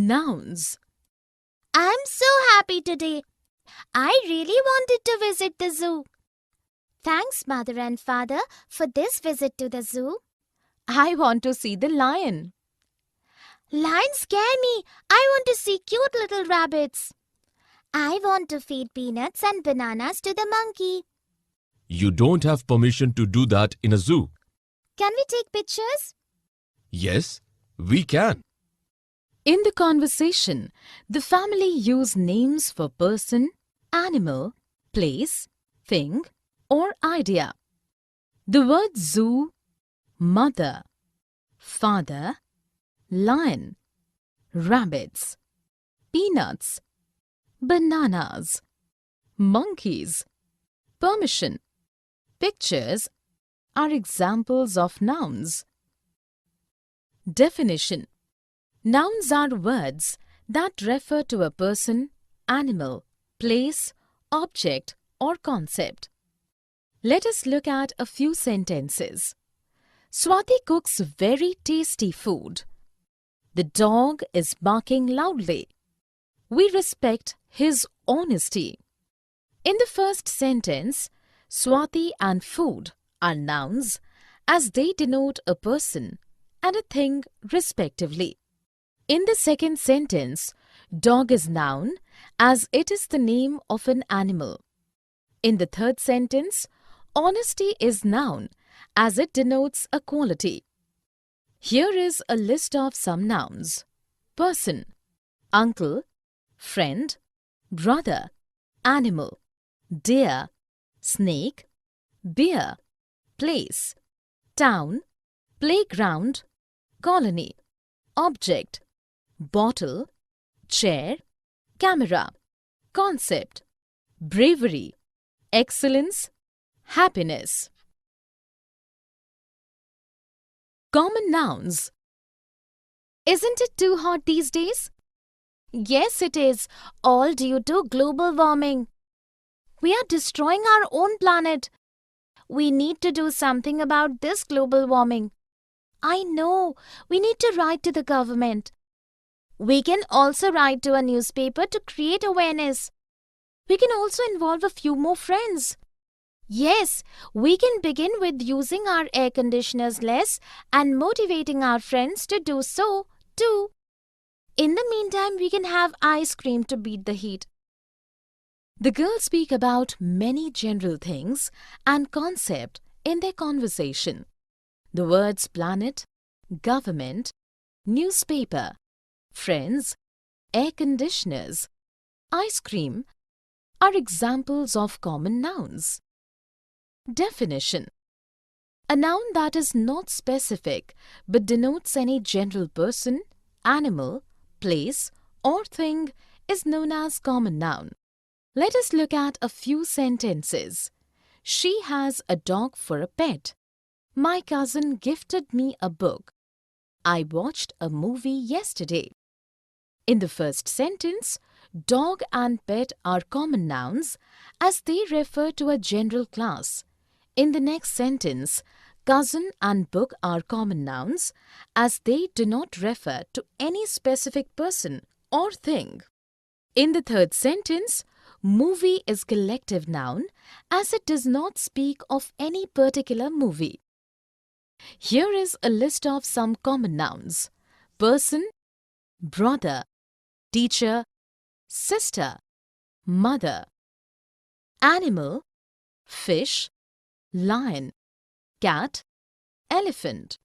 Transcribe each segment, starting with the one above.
Nouns. I'm so happy today. I really wanted to visit the zoo. Thanks, Mother and Father, for this visit to the zoo. I want to see the lion. Lions scare me. I want to see cute little rabbits. I want to feed peanuts and bananas to the monkey. You don't have permission to do that in a zoo. Can we take pictures? Yes, we can. In the conversation, the family use names for person, animal, place, thing, or idea. The words zoo, mother, father, lion, rabbits, peanuts, bananas, monkeys, permission, pictures are examples of nouns. Definition. Nouns are words that refer to a person, animal, place, object, or concept. Let us look at a few sentences. Swati cooks very tasty food. The dog is barking loudly. We respect his honesty. In the first sentence, Swati and food are nouns as they denote a person and a thing respectively. In the second sentence, dog is noun as it is the name of an animal. In the third sentence, honesty is noun as it denotes a quality. Here is a list of some nouns. Person, uncle, friend, brother, animal, deer, snake, beer, place, town, playground, colony, object, bottle, chair, camera, concept, bravery, excellence, happiness. Common nouns. Isn't it too hot these days? Yes, it is, all due to global warming. We are destroying our own planet. We need to do something about this global warming. I know, we need to write to the government. We can also write to a newspaper to create awareness. We can also involve a few more friends. Yes, we can begin with using our air conditioners less and motivating our friends to do so too. In the meantime, we can have ice cream to beat the heat. The girls speak about many general things and concepts in their conversation. The words planet, government, newspaper, friends, air conditioners, ice cream are examples of common nouns. Definition. A noun that is not specific but denotes any general person, animal, place, or thing is known as common noun. Let us look at a few sentences. She has a dog for a pet. My cousin gifted me a book. I watched a movie yesterday. In the first sentence, dog and pet are common nouns as they refer to a general class. In the next sentence, cousin and book are common nouns as they do not refer to any specific person or thing. In the third sentence, movie is collective noun as it does not speak of any particular movie. Here is a list of some common nouns. Person, brother, teacher, sister, mother. Animal, fish, lion, cat, elephant.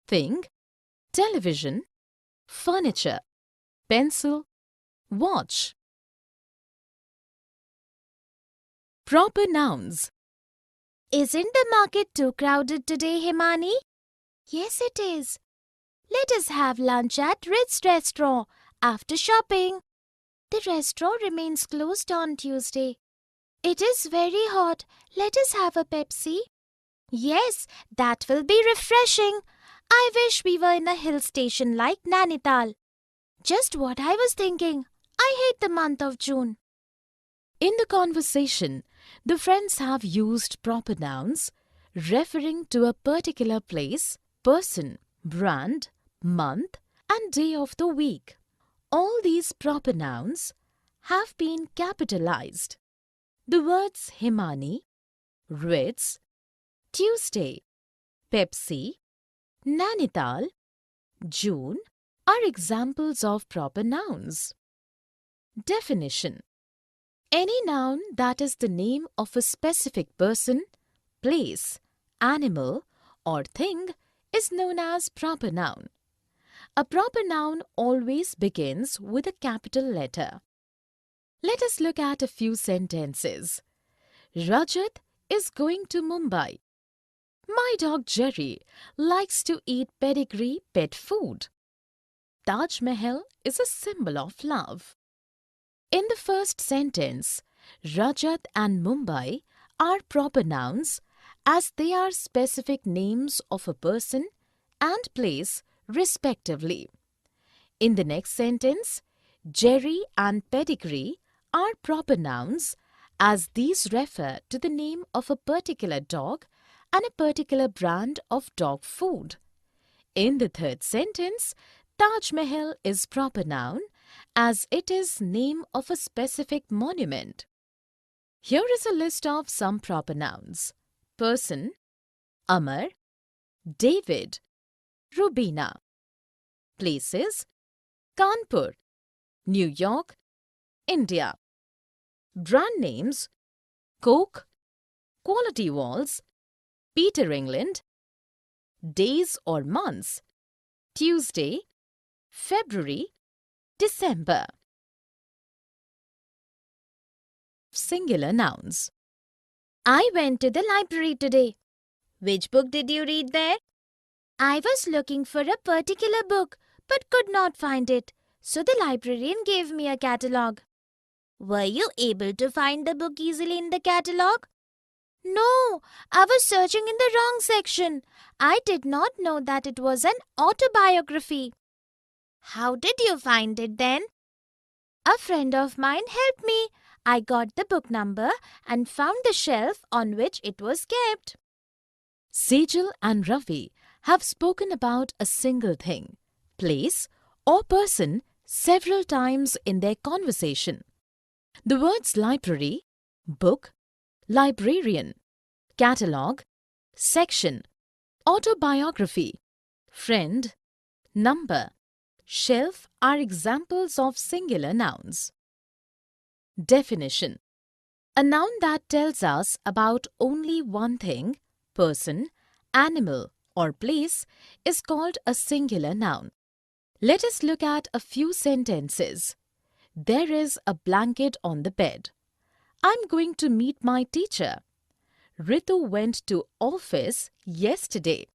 Thing, television, furniture, pencil, watch. Proper nouns. Isn't the market too crowded today, Himani? Yes, it is. Let us have lunch at Ritz Restaurant after shopping. The restaurant remains closed on Tuesday. It is very hot. Let us have a Pepsi. Yes, that will be refreshing. I wish we were in a hill station like Nainital. Just what I was thinking. I hate the month of June. In the conversation, the friends have used proper nouns referring to a particular place, person, brand, month, and day of the week. All these proper nouns have been capitalized. The words Himani, Ritz, Tuesday, Pepsi, Nainital, June are examples of proper nouns. Definition: any noun that is the name of a specific person, place, animal, or thing is known as proper noun. A proper noun always begins with a capital letter. Let us look at a few sentences. Rajat is going to Mumbai. My dog Jerry likes to eat pedigree pet food. Taj Mahal is a symbol of love. In the first sentence, Rajat and Mumbai are proper nouns as they are specific names of a person and place respectively. In the next sentence, Jerry and pedigree are proper nouns as these refer to the name of a particular dog and a particular brand of dog food. In the third sentence, Taj Mahal is proper noun as it is name of a specific monument. Here is a list of some proper nouns. Person, Amar, David, Rubina. Places, Kanpur, New York, India. Brand names, Coke, Quality Walls, Peter England. Days or months, Tuesday, February, December. Singular nouns. I went to the library today. Which book did you read there? I was looking for a particular book but could not find it, so the librarian gave me a catalogue. Were you able to find the book easily in the catalogue? No, I was searching in the wrong section. I did not know that it was an autobiography. How did you find it then? A friend of mine helped me. I got the book number and found the shelf on which it was kept. Sejal and Ravi have spoken about a single thing, place, or person several times in their conversation. The words library, book, librarian, catalogue, section, autobiography, friend, number, shelf are examples of singular nouns. Definition: a noun that tells us about only one thing, person, animal, or place is called a singular noun. Let us look at a few sentences. There is a blanket on the bed. I'm going to meet my teacher. Ritu went to office yesterday.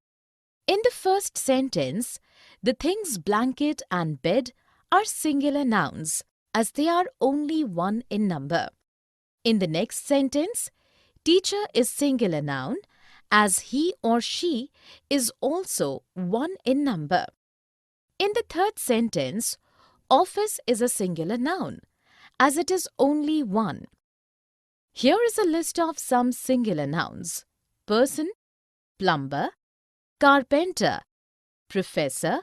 In the first sentence, the things blanket and bed are singular nouns as they are only one in number. In the next sentence, teacher is singular noun as he or she is also one in number. In the third sentence, office is a singular noun as it is only one. Here is a list of some singular nouns. Person, plumber, carpenter, professor,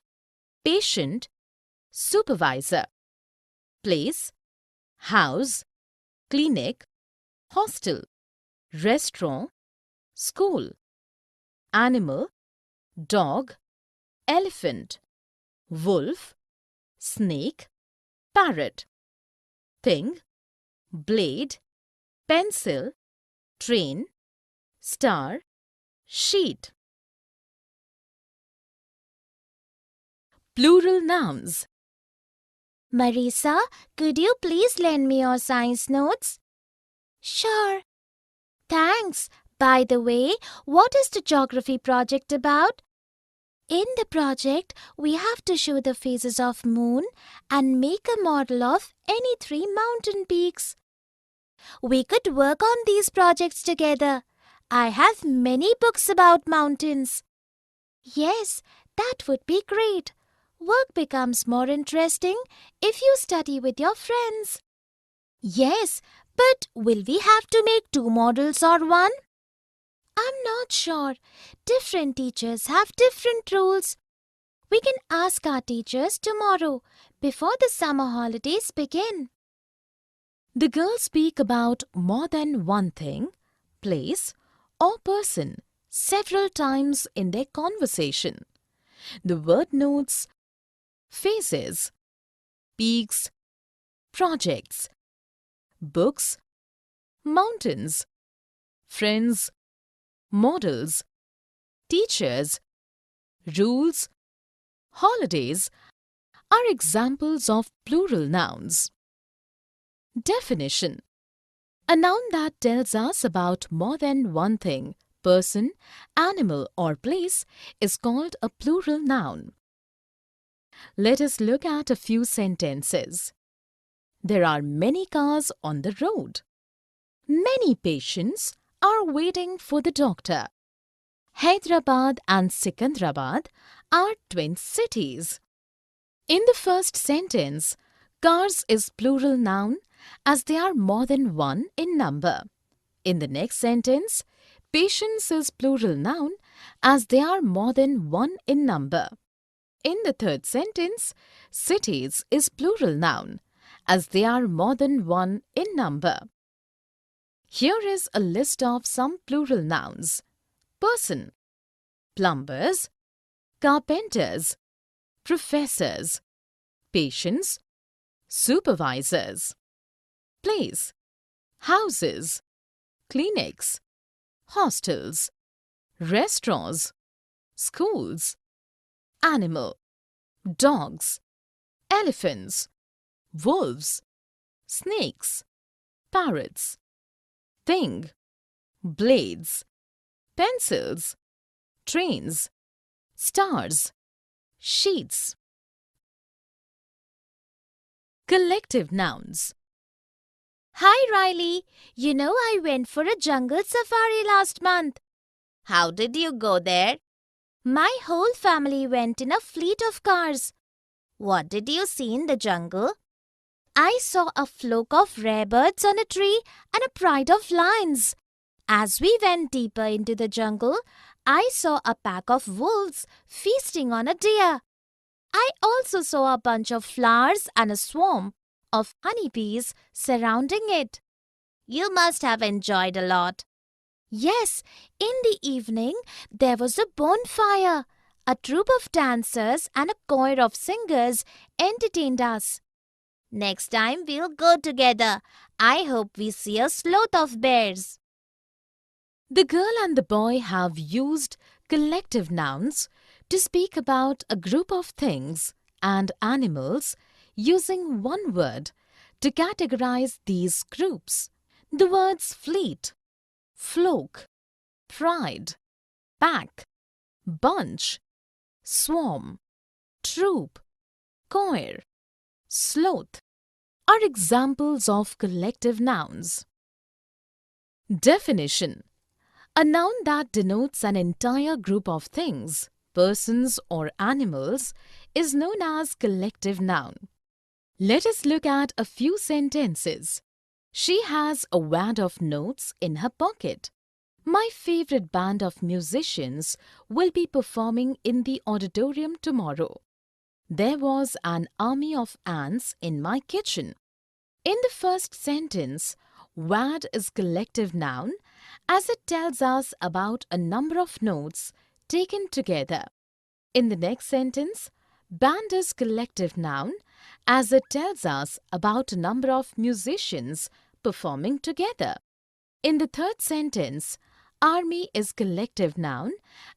patient, supervisor. Place, house, clinic, hostel, restaurant, school. Animal, dog, elephant, wolf, snake, parrot. Thing, blade, pencil, train, star, sheet. Plural nouns. Marisa, could you please lend me your science notes? Sure. Thanks. By the way, what is the geography project about? In the project, we have to show the phases of moon and make a model of any 3 mountain peaks. We could work on these projects together. I have many books about mountains. Yes, that would be great. Work becomes more interesting if you study with your friends. Yes, but will we have to make 2 models or 1? I'm not sure. Different teachers have different rules. We can ask our teachers tomorrow before the summer holidays begin. The girls speak about more than one thing, place, or person several times in their conversation. The word notes, faces, peaks, projects, books, mountains, friends, models, teachers, rules, holidays are examples of plural nouns. Definition: a noun that tells us about more than one thing, person, animal or place is called a plural noun. Let us look at a few sentences. There are many cars on the road. Many patients are waiting for the doctor. Hyderabad and Sikandrabad are twin cities. In the first sentence, cars is plural noun as they are more than one in number. In the next sentence, patients is plural noun as they are more than one in number. In the third sentence, cities is plural noun as they are more than one in number. Here is a list of some plural nouns. Person, plumbers, carpenters, professors, patients, supervisors. Place, houses, clinics, hostels, restaurants, schools. Animal, dogs, elephants, wolves, snakes, parrots. Thing, blades, pencils, trains, stars, sheets. Collective nouns. Hi Riley, you know I went for a jungle safari last month. How did you go there? My whole family went in a fleet of cars. What did you see in the jungle? I saw a flock of rare birds on a tree and a pride of lions. As we went deeper into the jungle, I saw a pack of wolves feasting on a deer. I also saw a bunch of flowers and a swarm of honeybees surrounding it. You must have enjoyed a lot. Yes, in the evening there was a bonfire. A troupe of dancers and a choir of singers entertained us. Next time we'll go together. I hope we see a sloth of bears. The girl and the boy have used collective nouns to speak about a group of things and animals using one word to categorize these groups. The words fleet, flock, pride, pack, bunch, swarm, troop, choir, sloth are examples of collective nouns. Definition: a noun that denotes an entire group of things, persons or animals is known as collective noun. Let us look at a few sentences. She has a wad of notes in her pocket. My favorite band of musicians will be performing in the auditorium tomorrow. There was an army of ants in my kitchen. In the first sentence, wad is collective noun as it tells us about a number of notes taken together. In the next sentence, band is collective noun as it tells us about a number of musicians performing together. In the third sentence, army is collective noun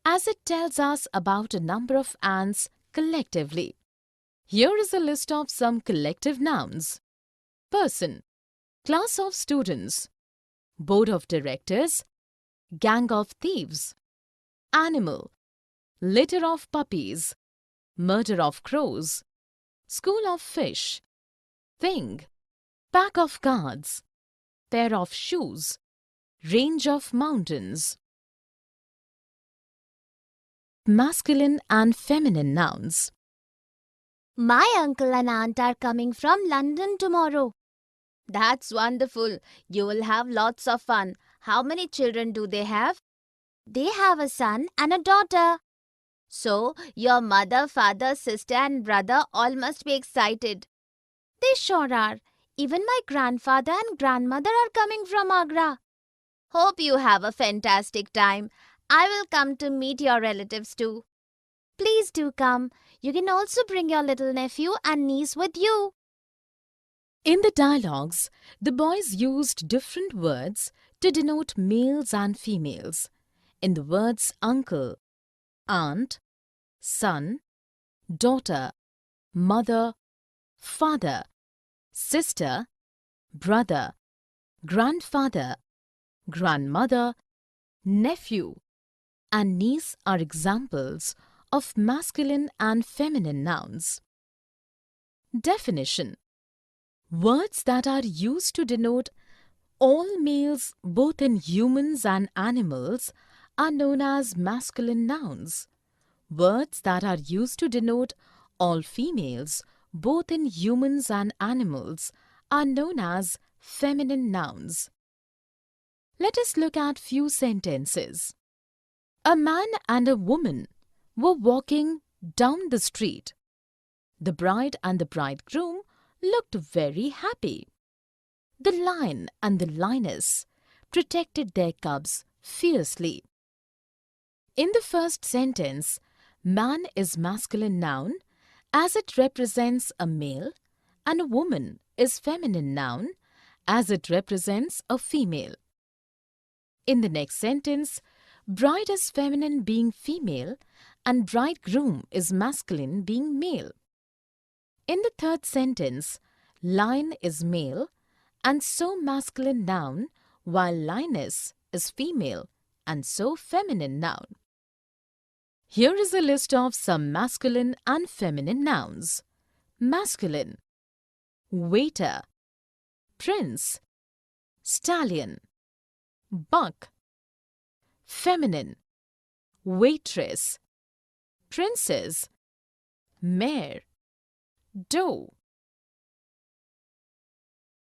as it tells us about a number of ants collectively. Here is a list of some collective nouns. Person, class of students, board of directors, gang of thieves. Animal, litter of puppies, murder of crows, school of fish. Thing, pack of cards, pair of shoes, range of mountains. Masculine and feminine nouns. My uncle and aunt are coming from London tomorrow. That's wonderful. You will have lots of fun. How many children do they have? They have a son and a daughter. So, your mother, father, sister, and brother all must be excited. They sure are. Even my grandfather and grandmother are coming from Agra. Hope you have a fantastic time. I will come to meet your relatives too. Please do come. You can also bring your little nephew and niece with you. In the dialogues, the boys used different words to denote males and females. In the words uncle, aunt, son, daughter, mother, father, sister, brother, grandfather, grandmother, nephew, and niece are examples of masculine and feminine nouns. Definition: words that are used to denote all males both in humans and animals are known as masculine nouns. Words that are used to denote all females both in humans and animals are known as feminine nouns. Let us look at few sentences. A man and a woman were walking down the street. The bride and the bridegroom looked very happy. The lion and the lioness protected their cubs fiercely. In the first sentence, man is masculine noun as it represents a male, and a woman is feminine noun as it represents a female. In the next sentence, bride is feminine being female and bridegroom is masculine being male. In the third sentence, lion is male and so masculine noun, while lioness is female and so feminine noun. Here is a list of some masculine and feminine nouns. Masculine: waiter, prince, stallion, buck. Feminine: waitress, princess, mare, doe.